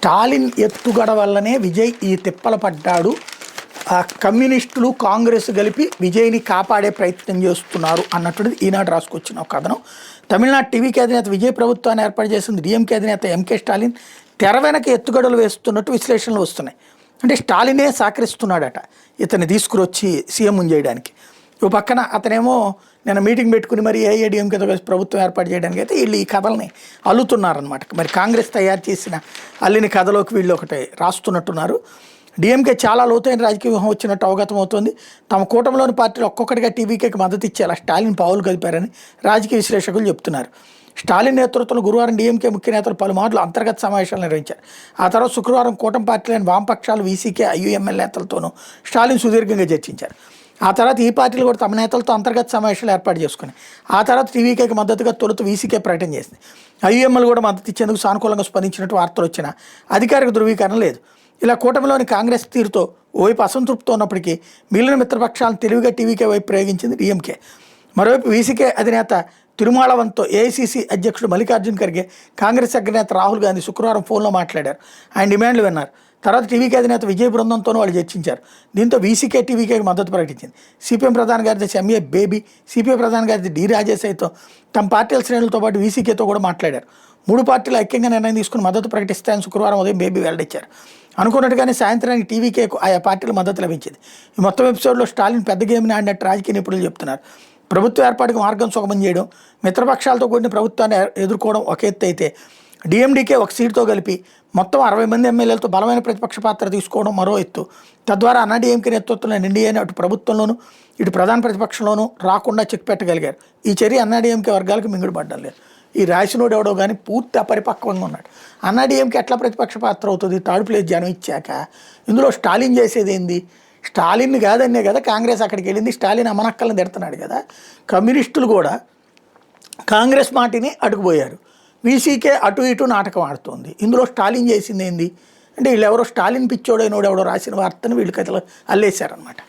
స్టాలిన్ ఎత్తుగడ వల్లనే విజయ్ ఈ తిప్పల పడ్డాడు. కమ్యూనిస్టులు కాంగ్రెస్ కలిపి విజయ్ని కాపాడే ప్రయత్నం చేస్తున్నారు అన్నటువంటిది ఈనాడు రాసుకొచ్చిన ఒక కథనం. తమిళనాడు టీవీకి అధినేత విజయ్ ప్రభుత్వాన్ని ఏర్పాటు చేసింది డిఎంకే అధినేత ఎంకే స్టాలిన్ తెర వెనక ఎత్తుగడలు వేస్తున్నట్టు విశ్లేషణలు వస్తున్నాయి. అంటే స్టాలినే సహకరిస్తున్నాడట ఇతన్ని తీసుకురొచ్చి సీఎం చేయడానికి. ఓ పక్కన అతనేమో నేను మీటింగ్ పెట్టుకుని మరి ఏఐఏడిఎంకేతో కలిసి ప్రభుత్వం ఏర్పాటు చేయడానికి అయితే వీళ్ళు ఈ కథల్ని అల్లుతున్నారనమాట. మరి కాంగ్రెస్ తయారు చేసిన అల్లిని కథలోకి వీళ్ళు ఒకటి రాస్తున్నట్టున్నారు. డిఎంకే చాలా లోతైన రాజకీయ వ్యూహం వచ్చినట్టు అవగతం అవుతుంది. తమ కూటమిలోని పార్టీలు ఒక్కొక్కటిగా టీవీకేకి మద్దతు ఇచ్చేలా స్టాలిన్ పావులు కలిపారని రాజకీయ విశ్లేషకులు చెప్తున్నారు. స్టాలిన్ నేతృత్వంలో గురువారం డిఎంకే ముఖ్య నేతలు పలుమార్లు అంతర్గత సమావేశాలు నిర్వహించారు. ఆ తర్వాత శుక్రవారం కూటమి పార్టీలైన వామపక్షాలు వీసీకే ఐయుఎంఎల్ నేతలతోనూ స్టాలిన్ సుదీర్ఘంగా చర్చించారు. ఆ తర్వాత ఈ పార్టీలు కూడా తమ నేతలతో అంతర్గత సమావేశాలు ఏర్పాటు చేసుకుని ఆ తర్వాత టీవీకేకి మద్దతుగా తొలుత వీసీకే ప్రకటన చేసింది. ఐయుఎంఎల్ కూడా మద్దతు ఇచ్చేందుకు సానుకూలంగా స్పందించినట్టు వార్తలు వచ్చినా అధికారిక ధృవీకరణ లేదు. ఇలా కూటమిలోని కాంగ్రెస్ తీరుతో ఓవైపు అసంతృప్తితో ఉన్నప్పటికీ మిగిలిన మిత్రపక్షాలను తెలివిగా టీవీకే వైపు ప్రయోగించింది డిఎంకే. మరోవైపు వీసీకే అధినేత తిరుమాళవంతో ఏఐసీసీ అధ్యక్షుడు మల్లికార్జున్ ఖర్గే కాంగ్రెస్ అగ్రనేత రాహుల్ గాంధీ శుక్రవారం ఫోన్లో మాట్లాడారు. ఆయన డిమాండ్లు విన్నారు. తర్వాత టీవీకే అధినేత విజయ్ బృందంతోనూ వాళ్ళు చర్చించారు. దీంతో వీసీకే టీవీకేకి మద్దతు ప్రకటించింది. సిపిఎం ప్రధాన కార్యదర్శి ఎంఏ బేబీ, సిపిఐ ప్రధాన కార్యదర్శి డి రాజే సైతం తమ పార్టీల శ్రేణులతో పాటు వీసీకేతో కూడా మాట్లాడారు. మూడు పార్టీలు ఐక్యంగా నిర్ణయం తీసుకుని మద్దతు ప్రకటిస్తాయని శుక్రవారం ఉదయం బేబీ వెల్లడించారు. అనుకున్నట్టుగానే సాయంత్రానికి టీవీకేకు ఆయా పార్టీలు మద్దతు లభించింది. ఈ మొత్తం ఎపిసోడ్లో స్టాలిన్ పెద్ద గేమ్ని ఆడినట్టు రాజకీయ నిపుణులు చెప్తున్నారు. ప్రభుత్వ ఏర్పాటుకు మార్గం సుగమం చేయడం, మిత్రపక్షాలతో కూడిన ప్రభుత్వాన్ని ఎదుర్కోవడం ఒక ఎత్తు అయితే డిఎండికే ఒక సీటుతో కలిపి మొత్తం 60 మంది ఎమ్మెల్యేలతో బలమైన ప్రతిపక్ష పాత్ర తీసుకోవడం మరో ఎత్తు. తద్వారా అన్నాడీఎంకే నేతృత్వంలో ఎన్డీఏని అటు ప్రభుత్వంలోనూ ఇటు ప్రధాన ప్రతిపక్షంలోనూ రాకుండా చెక్ పెట్టగలిగారు. ఈ చర్య అన్నాడీఎంకే వర్గాలకు మింగుడు పడ్డం లేదు. ఈ రాసినోడు ఎవడో కానీ పూర్తి అపరిపక్వంగా ఉన్నాడు. అన్నాడీఎంకే ఎట్లా ప్రతిపక్ష పాత్ర అవుతుంది? థర్డ్ ప్లేస్ జనం ఇచ్చాక ఇందులో స్టాలిన్ చేసేది ఏంది? స్టాలిన్ కాదనే కదా కాంగ్రెస్ అక్కడికి వెళ్ళింది. స్టాలిన్ అమనక్కలను తిడుతున్నాడు కదా. కమ్యూనిస్టులు కూడా కాంగ్రెస్ మాటిని అడుగుపోయారు. వీసీకే అటు ఇటు నాటకం ఆడుతోంది. ఇందులో స్టాలిన్ చేసింది ఏంది అంటే వీళ్ళు ఎవరో స్టాలిన్ పిచ్చోడైనోడు ఎవడో రాసిన వార్తను వీళ్ళు కథలు అల్లేశారనమాట.